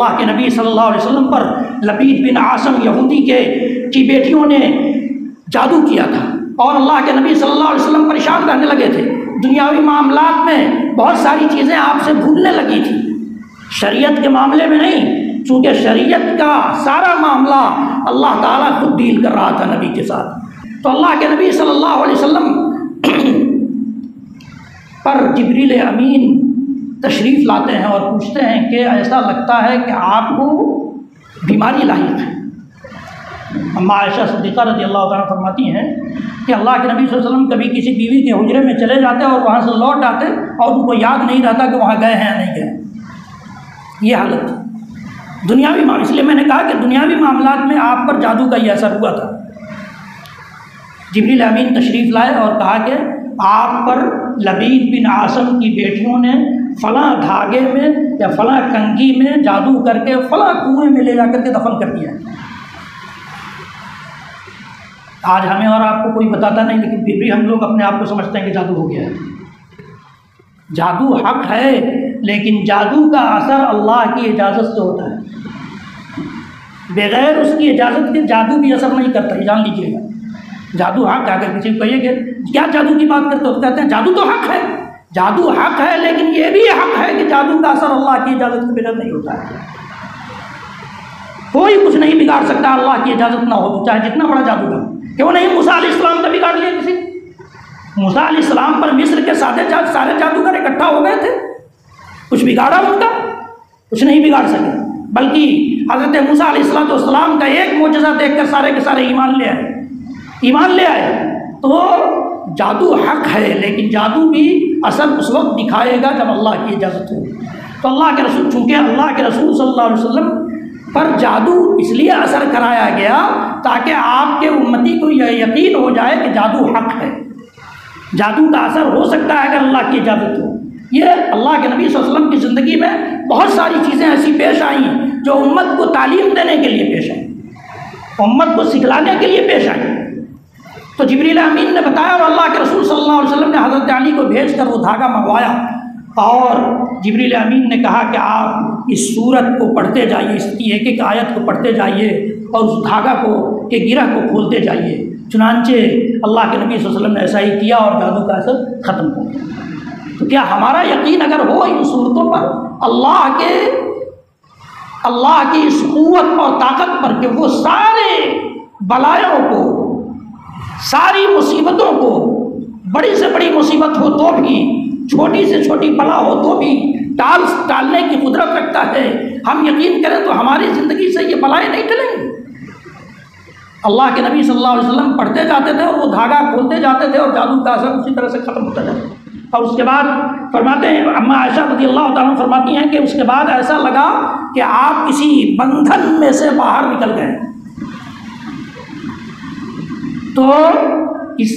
اللہ کے نبی صلی اللہ علیہ وسلم پر لبید بن عاصم یہودی کی بیٹیوں نے جادو کیا تھا، اور اللہ کے نبی صلی اللہ علیہ وسلم پریشان رہنے لگے تھے، دنیاوی معاملات میں بہت ساری چیزیں آپ سے بھولنے لگی تھی، شریعت کے معاملے میں نہیں، چونکہ شریعت کا سارا معاملہ اللہ تعالیٰ خود ڈیل کر رہا تھا نبی کے ساتھ۔ تو اللہ کے نبی صلی اللہ علیہ وسلم پر جبریل امین تشریف لاتے ہیں اور پوچھتے ہیں کہ ایسا لگتا ہے کہ آپ کو بیماری لاحق ہے۔ اما عائشہ صدیقہ رضی اللہ تعالیٰ فرماتی ہیں کہ اللہ کے نبی صلی اللہ علیہ وسلم کبھی کسی بیوی کے حجرے میں چلے جاتے اور وہاں سے لوٹ آتے اور ان کو یاد نہیں رہتا کہ وہاں گئے ہیں یا نہیں گئے، یہ حالت تھی دنیاوی معاملات۔ اس لیے میں نے کہا کہ دنیاوی معاملات میں آپ پر جادو کا یہ اثر ہوا تھا۔ جبریل امین تشریف لائے اور کہا کہ آپ پر لبید بن عاصم کی بیٹیوں نے فلاں دھاگے میں یا فلاں کنگھی میں جادو کر کے فلاں کنویں میں لے جا کر کے دفن کر دیا ہے۔ آج ہمیں اور آپ کو کوئی بتاتا نہیں، لیکن پھر بھی ہم لوگ اپنے آپ کو سمجھتے ہیں کہ جادو ہو گیا ہے۔ جادو حق ہے، لیکن جادو کا اثر اللہ کی اجازت سے ہوتا ہے، بغیر اس کی اجازت کے جادو بھی اثر نہیں کرتا، یہ جان لیجیے گا۔ جادو حق ہے، اگر کسی کو کہیے کہ کیا جادو کی بات کرتے ہو تو کہتے ہیں جادو تو حق ہے، جادو حق ہے، لیکن یہ بھی حق ہے کہ جادو کا اثر اللہ کی اجازت کے بغیر نہیں ہوتا ہے۔ کوئی کچھ نہیں بگاڑ سکتا اللہ کی اجازت نہ ہو تو، چاہے جتنا بڑا جادو ہو۔ کیوں نہیں موسیٰ علیہ السلام کا بگاڑ لیا کسی؟ موسیٰ علیہ السلام پر مصر کے سارے جادوگر اکٹھا ہو گئے تھے، کچھ بگاڑا ان کا؟ کچھ نہیں بگاڑ سکے، بلکہ حضرت موسیٰ علیہ السلام کا ایک معجزہ دیکھ کر سارے کے سارے ایمان لے آئے۔ تو جادو حق ہے، لیکن جادو بھی اثر اس وقت دکھائے گا جب اللہ کی اجازت ہو۔ تو اللہ کے رسول، چونکہ اللہ کے رسول صلی اللہ علیہ وسلم پر جادو اس لیے اثر کرایا گیا تاکہ آپ کے امتی کو یہ یقین ہو جائے کہ جادو حق ہے، جادو کا اثر ہو سکتا ہے اگر اللہ کی اجازت ہو۔ یہ اللہ کے نبی صلی اللہ علیہ وسلم کی زندگی میں بہت ساری چیزیں ایسی پیش آئیں جو امت کو تعلیم دینے کے لیے پیش آئیں، امت کو سکھلانے کے لیے پیش آئیں۔ تو جبریل امین نے بتایا اور اللہ کے رسول صلی اللہ علیہ وسلم نے حضرت علی کو بھیج کر وہ دھاگا منگوایا، اور جبریل امین نے کہا کہ آپ اس سورت کو پڑھتے جائیے، اس کی ایک ایک آیت کو پڑھتے جائیے اور اس دھاگا کو کے گرہ کو کھولتے جائیے۔ چنانچہ اللہ کے نبی صلی اللہ علیہ وسلم نے ایسا ہی کیا اور جادو کا اثر ختم ہو گیا۔ تو کیا ہمارا یقین اگر ہو ان صورتوں پر، اللہ کی اس قوت اور طاقت پر کہ وہ سارے بلایوں کو، ساری مصیبتوں کو، بڑی سے بڑی مصیبت ہو تو بھی، چھوٹی سے چھوٹی بلا ہو تو بھی ٹالنے کی قدرت رکھتا ہے، ہم یقین کریں تو ہماری زندگی سے یہ بلائیں نہیں ٹلیں گی۔ اللہ کے نبی صلی اللہ علیہ وسلم پڑھتے جاتے تھے اور وہ دھاگا کھولتے جاتے تھے اور جادو کا اثر اسی طرح سے ختم ہوتا جاتا۔ اور اس کے بعد فرماتے ہیں، اما عائشہ رضی اللہ تعالیٰ فرماتی ہیں کہ اس کے بعد ایسا لگا کہ آپ کسی بندھن میں سے باہر نکل گئے۔ تو اس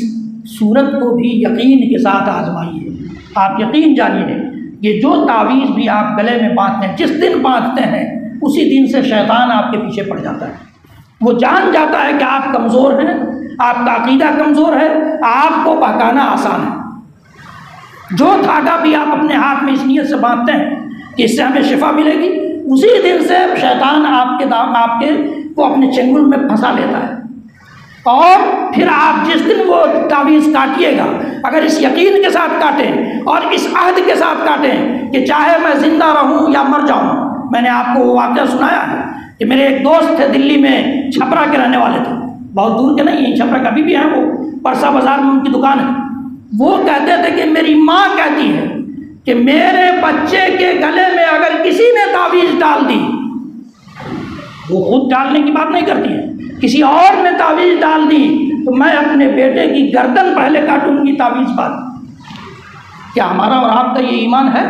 صورت کو بھی یقین کے ساتھ آزمائیے، آپ یقین جانیے یہ جو تعویذ بھی آپ گلے میں باندھتے ہیں، جس دن باندھتے ہیں اسی دن سے شیطان آپ کے پیچھے پڑ جاتا ہے۔ وہ جان جاتا ہے کہ آپ کمزور ہیں، آپ کا عقیدہ کمزور ہے، آپ کو بہکانا آسان ہے۔ جو دھاگا بھی آپ اپنے ہاتھ میں اس نیت سے باندھتے ہیں کہ اس سے ہمیں شفا ملے گی، اسی دن سے شیطان آپ کے کو اپنے چنگل میں پھنسا لیتا ہے۔ اور پھر آپ جس دن وہ تعویذ کاٹیے گا، اگر اس یقین کے ساتھ کاٹیں اور اس عہد کے ساتھ کاٹیں کہ چاہے میں زندہ رہوں یا مر جاؤں۔ میں نے آپ کو وہ واقعہ سنایا ہے کہ میرے ایک دوست تھے، دلی میں چھپرا کے رہنے والے تھے، بہت دور کے نہیں ہیں، چھپرا کبھی بھی ہیں، وہ پرسا بازار میں ان کی دکان ہے۔ وہ کہتے تھے کہ میری ماں کہتی ہے کہ میرے بچے کے گلے میں اگر کسی نے تعویذ ڈال دی، وہ خود ڈالنے کی بات نہیں کرتی ہے، کسی اور نے تعویذ ڈال دی تو میں اپنے بیٹے کی گردن پہلے کاٹوں گی تعویذ بعد۔ کیا ہمارا اور آپ کا یہ ایمان ہے؟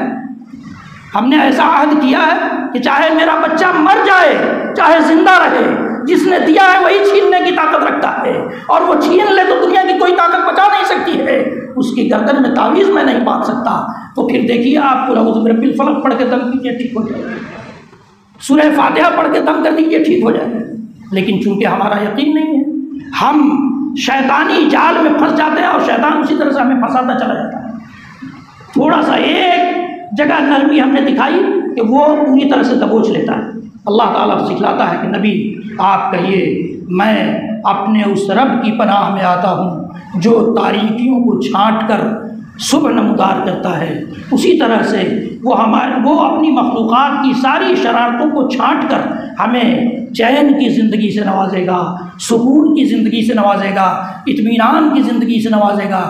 ہم نے ایسا عہد کیا ہے کہ چاہے میرا بچہ مر جائے چاہے زندہ رہے، جس نے دیا ہے وہی چھیننے کی طاقت رکھتا ہے، اور وہ چھین لے تو دنیا کی کوئی طاقت بچا نہیں سکتی ہے۔ اس کی گردن میں تعویذ میں نہیں باندھ سکتا۔ تو پھر دیکھیے آپ کو اعوذ برب الفلق پڑھ کے دم کیجیے، ٹھیک ہو جائے، سورہ فاتحہ پڑھ کے دم کر دیجیے، ٹھیک ہو جائے۔ لیکن چونکہ ہمارا یقین نہیں ہے، ہم شیطانی جال میں پھنس جاتے ہیں اور شیطان اسی طرح سے ہمیں پھنساتا چلا جاتا ہے۔ تھوڑا سا ایک جگہ نرمی ہم نے دکھائی کہ وہ پوری طرح سے دبوچ لیتا ہے۔ اللہ تعالیٰ سکھلاتا ہے کہ نبی آپ کہیے میں اپنے اس رب کی پناہ میں آتا ہوں جو تاریکیوں کو چھانٹ کر صبح نمودار کرتا ہے، اسی طرح سے وہ اپنی مخلوقات کی ساری شرارتوں کو چھانٹ کر ہمیں چین کی زندگی سے نوازے گا، سکون کی زندگی سے نوازے گا، اطمینان کی زندگی سے نوازے گا۔